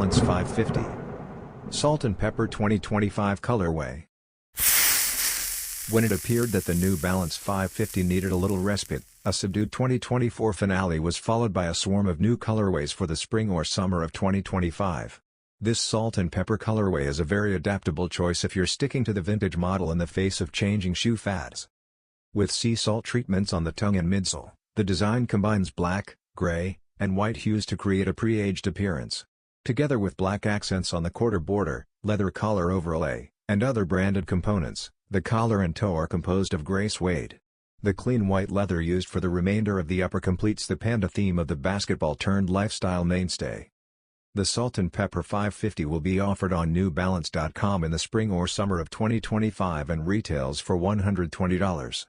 Balance 550. Salt and Pepper 2025 colorway. When it appeared that the New Balance 550 needed a little respite, a subdued 2024 finale was followed by a swarm of new colorways for the spring or summer of 2025. This Salt and Pepper colorway is a very adaptable choice if you're sticking to the vintage model in the face of changing shoe fads. With sea salt treatments on the tongue and midsole, the design combines black, gray, and white hues to create a pre-aged appearance. Together with black accents on the quarter border, leather collar overlay, and other branded components, the collar and toe are composed of gray suede. The clean white leather used for the remainder of the upper completes the Panda theme of the basketball-turned-lifestyle mainstay. The Salt and Pepper 550 will be offered on newbalance.com in the spring or summer of 2025 and retails for $120.